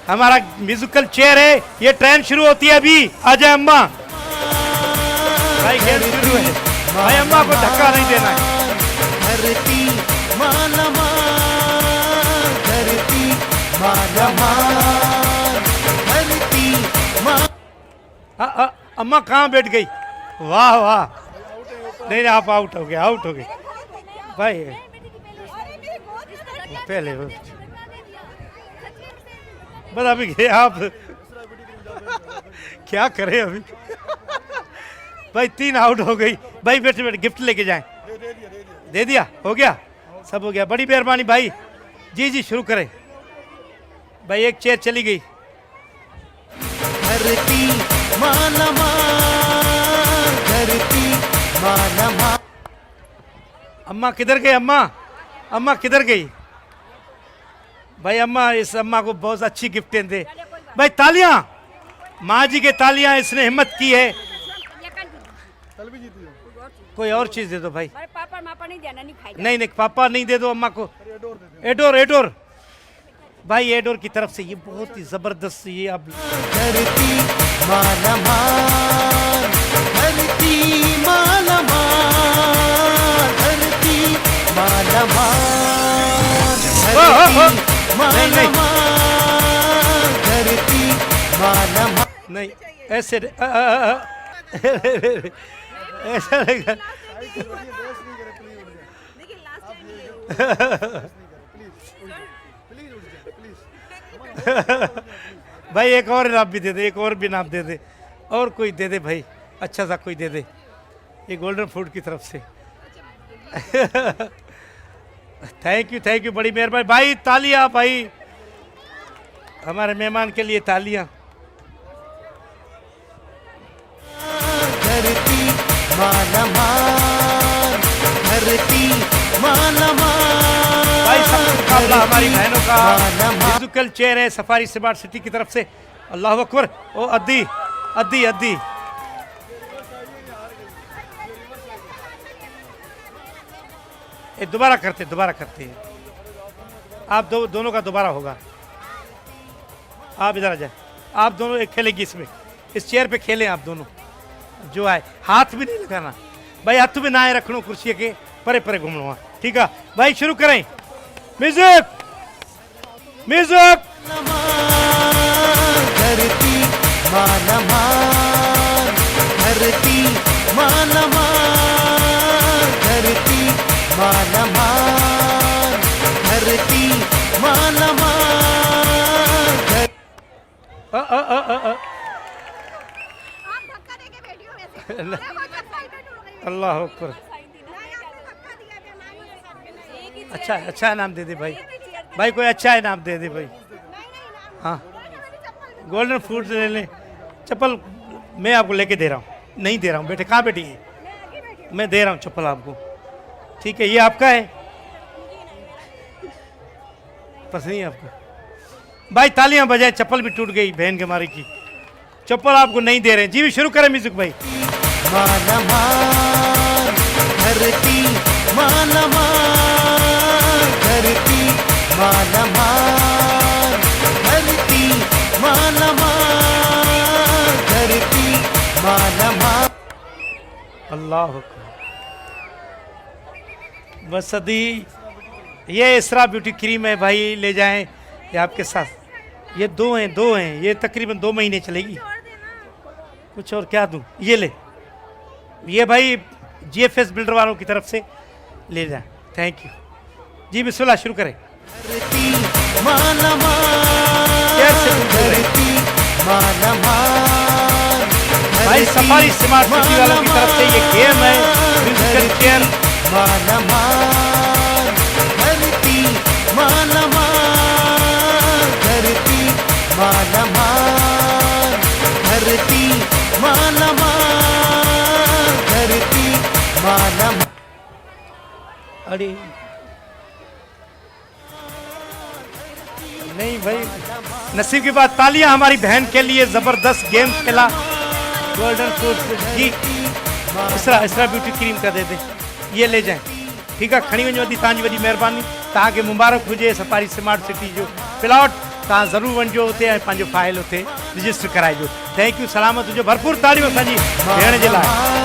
हमारा musical chair है, ये ट्रेन शुरू होती है अभी। आ जाए अम्मा, भाई गेम शुरू है भाई, अम्मा को धक्का नहीं देना है। धरती मालमा, धरती मालमा, धरती अम्मा कहाँ बैठ गई? वाह वाह, नहीं आप आउट हो गए, आउट हो गए भाई। पहले बस अभी आप क्या करें अभी भाई, 3 आउट हो गई भाई। बैठे बैठे गिफ्ट लेके जाएं। दे दिया, हो गया, सब हो गया, बड़ी मेहरबानी भाई। जी जी शुरू करें भाई, एक चेयर चली गई। धरती मालमा, धरती मालमा। अम्मा किधर गई? अम्मा, अम्मा किधर गई भाई? अम्मा, इस अम्मा को बहुत अच्छी गिफ्टें दे भाई। तालियां माँ जी के, तालियां, इसने हिम्मत की है। कोई और चीज दे दो भाई। पापा मापा नहीं देना, नहीं खाएगा। नहीं नहीं पापा नहीं दे दो अम्मा को। एडोर, एडोर भाई, एडोर की तरफ से ये बहुत ही जबरदस्त, ये आप धरती मालमा, धरती मालमा, धरती मालमा, धरती मालमा, धरती मालमा। नहीं ऐसे ऐसा रहेगा। भाई एक और इनाम भी दे दे, एक और भी इनाम दे दे, और कोई दे दे भाई, अच्छा सा कोई दे दे, ये गोल्डन फूड की तरफ से। थैंक यू, बड़ी मेहरबानी भाई। तालियां भाई, हमारे मेहमान के लिए तालियां। धरती मालमा, धरती मालमा भाई, सब मुकाबला हमारी बहनों का म्यूजिकल चेयर है सफारी स्मार्ट सिटी की तरफ से। अल्लाह अकबर। ओ अद्दी अद्दी अद्दी, ये दोबारा करते हैं आप दोनों का दोबारा होगा। आप इधर आ जाए, आप दोनों एक खेलेंगे इसमें, इस चेयर पे खेलें आप दोनों। जो आए हाथ भी नहीं लगाना भाई, हाथ भी ना आए रखना कुर्सी के परे परे घूमना, ठीक है भाई। शुरू करें, म्यूजिक म्यूजिक। धरती मालमा, धरती मालमा, धरती मालमा, धरती मालमा। अल्लाह अकबर। अच्छा इनाम दे दे भाई, भाई कोई अच्छा इनाम दे दे भाई। हाँ गोल्डन फूड ले लें। चप्पल मैं आपको लेके दे रहा हूँ, नहीं दे रहा हूँ बेटे, कहाँ बैठी है? मैं दे रहा हूँ चप्पल आपको, ठीक है, ये आपका है, पसंद नहीं आपको भाई। तालियां बजाए, चप्पल भी टूट गई बहन के मारी की, चप्पल आपको नहीं दे रहे। जी भी शुरू करें म्यूजिक भाई। मालमा, धरती मालमा, धरती मालमा, धरती मालमा, धरती मालमा। अल्लाह अकबर। बस अदी, ये इसरा ब्यूटी क्रीम है भाई, ले जाएं ये आपके साथ। ये दो हैं, ये तकरीबन 2 महीने चलेगी। कुछ और क्या दूं? ये ले, ये भाई GFS बिल्डर वालों की तरफ से ले जाएं। थैंक यू जी, बिस्मिल्लाह शुरू करें। धरती मालमा, कैसे धरती मालमा, भाई सफारी स्मार्ट सिटी वालों की तरफ से ये गेम है म्यूजिकल चेयर। मालमा, धरती मालमा, धरती मालमा, धरती मालमा, धरती मालमा। अरे नहीं भाई, नसीब की बात। तालियां हमारी बहन के लिए, जबरदस्त गेम खेला। गोल्डन फ्रूट जी, इसरा ब्यूटी क्रीम का दे दे, ये ले जाएं, ठीक है। खणी वञो थी तव्हांजी वॾी महिरबानी, तव्हांखे मुबारक हुजे सफारी स्मार्ट सिटी जो प्लॉट तव्हां ज़रूरु वञिजो उते ऐं पंहिंजो फाइल उते रजिस्टर कराइजो। थैंक यू, सलामत हुजो, भरपूर ताड़ियूं असांजी भेण जे लाइ।